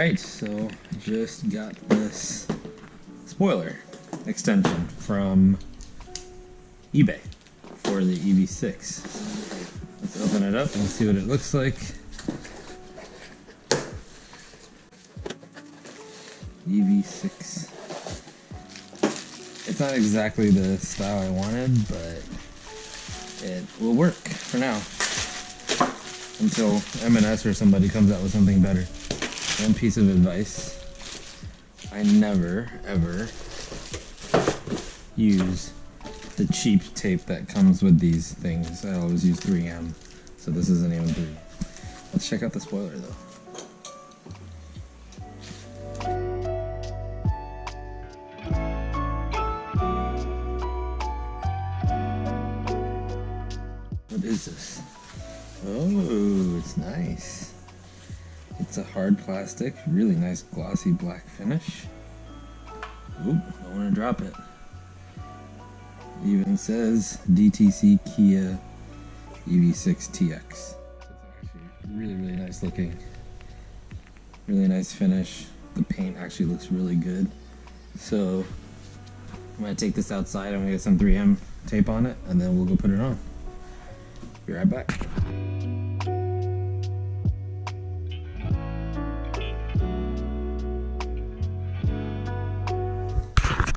Alright, so just got this spoiler extension from eBay for the EV6. Let's open it up and see what it looks like. EV6. It's not exactly the style I wanted, but it will work for now until M&S or somebody comes out with something better. One piece of advice: I never ever use the cheap tape that comes with these things. I always use 3M, so this isn't even 3. Let's check out the spoiler though. What is this? Oh, it's nice. It's a hard plastic, really nice glossy black finish. Oop, don't want to drop it. It even says DTC Kia EV6 TX. It's actually really nice looking. Really nice finish. The paint actually looks really good. So I'm gonna take this outside. I'm gonna get some 3M tape on it, and then we'll go put it on. Be right back.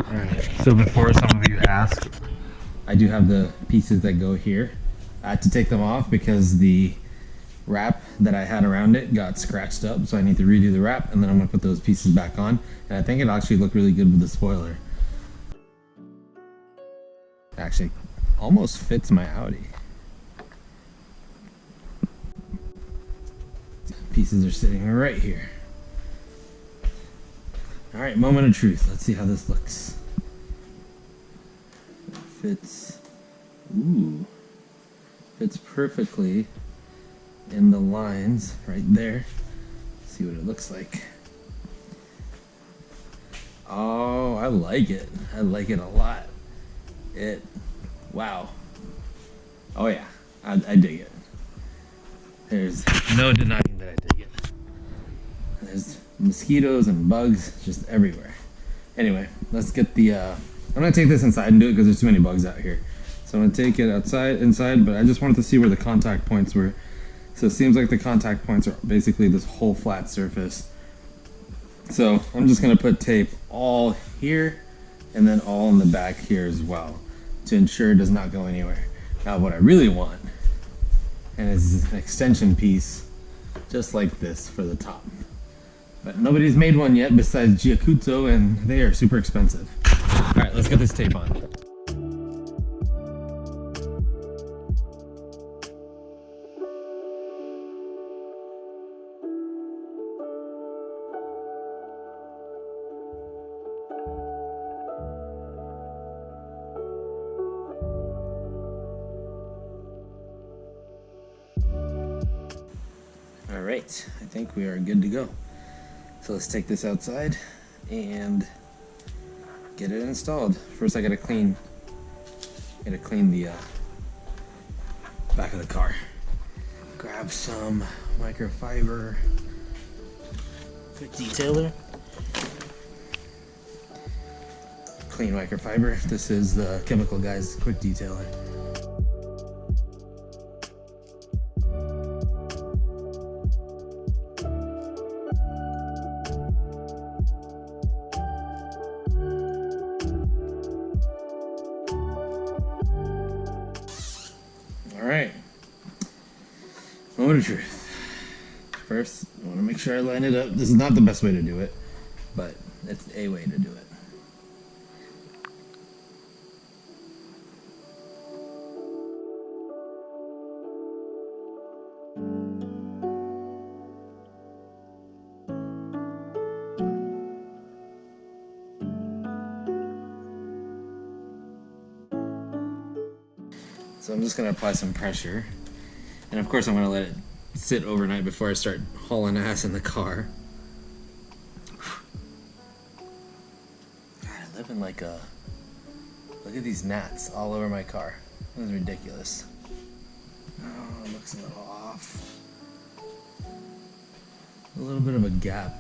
Alright, so before some of you ask, I do have the pieces that go here. I had to take them off because the wrap that I had around it got scratched up, so I need to redo the wrap, and then I'm going to put those pieces back on, and I think it actually looked really good with the spoiler. Actually, almost fits my Audi. Pieces are sitting right here. Alright, moment of truth. Let's see how this looks. It fits. Ooh. Fits perfectly in the lines right there. Let's see what it looks like. Oh, I like it. I like it a lot. Wow. Oh yeah, I dig it. There's no denying that I dig it. There's mosquitoes and bugs just everywhere. Anyway, let's get the, I'm gonna take this inside and do it because there's too many bugs out here. So I'm gonna take it inside, but I just wanted to see where the contact points were. So it seems like the contact points are basically this whole flat surface. So I'm just gonna put tape all here and then all in the back here as well to ensure it does not go anywhere. Now what I really want, and is an extension piece just like this for the top. But nobody's made one yet besides Giacuto, and they are super expensive. Alright, let's get this tape on. Alright, I think we are good to go. So let's take this outside and get it installed. First I gotta clean the back of the car. Grab some microfiber quick detailer. Clean microfiber. This is the Chemical Guys quick detailer. Alright, moment of truth. First, I want to make sure I line it up. This is not the best way to do it, but it's a way to do it. So I'm just going to apply some pressure, and of course I'm going to let it sit overnight before I start hauling ass in the car. God, I live in like a... Look at these gnats all over my car. This is ridiculous. Oh, it looks a little off. A little bit of a gap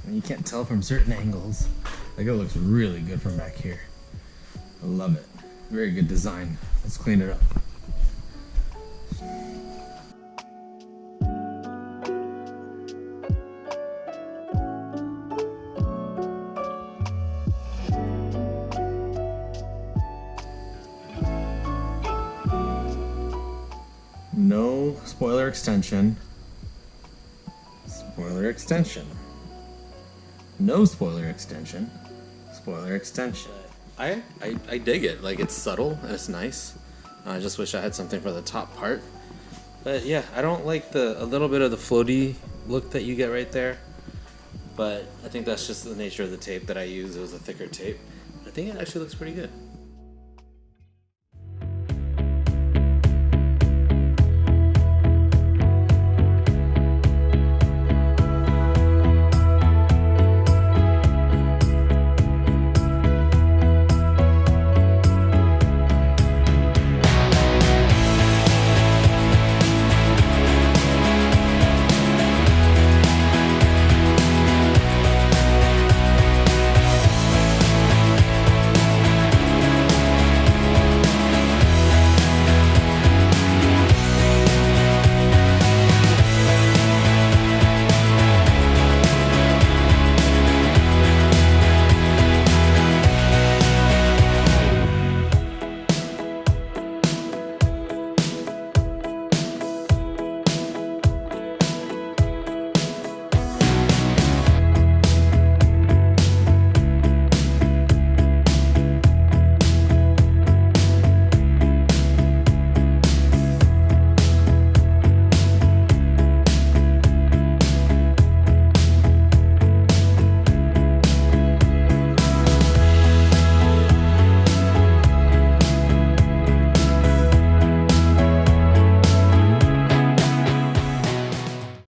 And you can't tell from certain angles. Like it looks really good from back here. I love it. Very good design. Let's clean it up. No spoiler extension. Spoiler extension. No spoiler extension. Spoiler extension. I dig it. Like, it's subtle and it's nice. I just wish I had something for the top part. But yeah, I don't like a little bit of the floaty look that you get right there. But I think that's just the nature of the tape that I use. It was a thicker tape. I think it actually looks pretty good.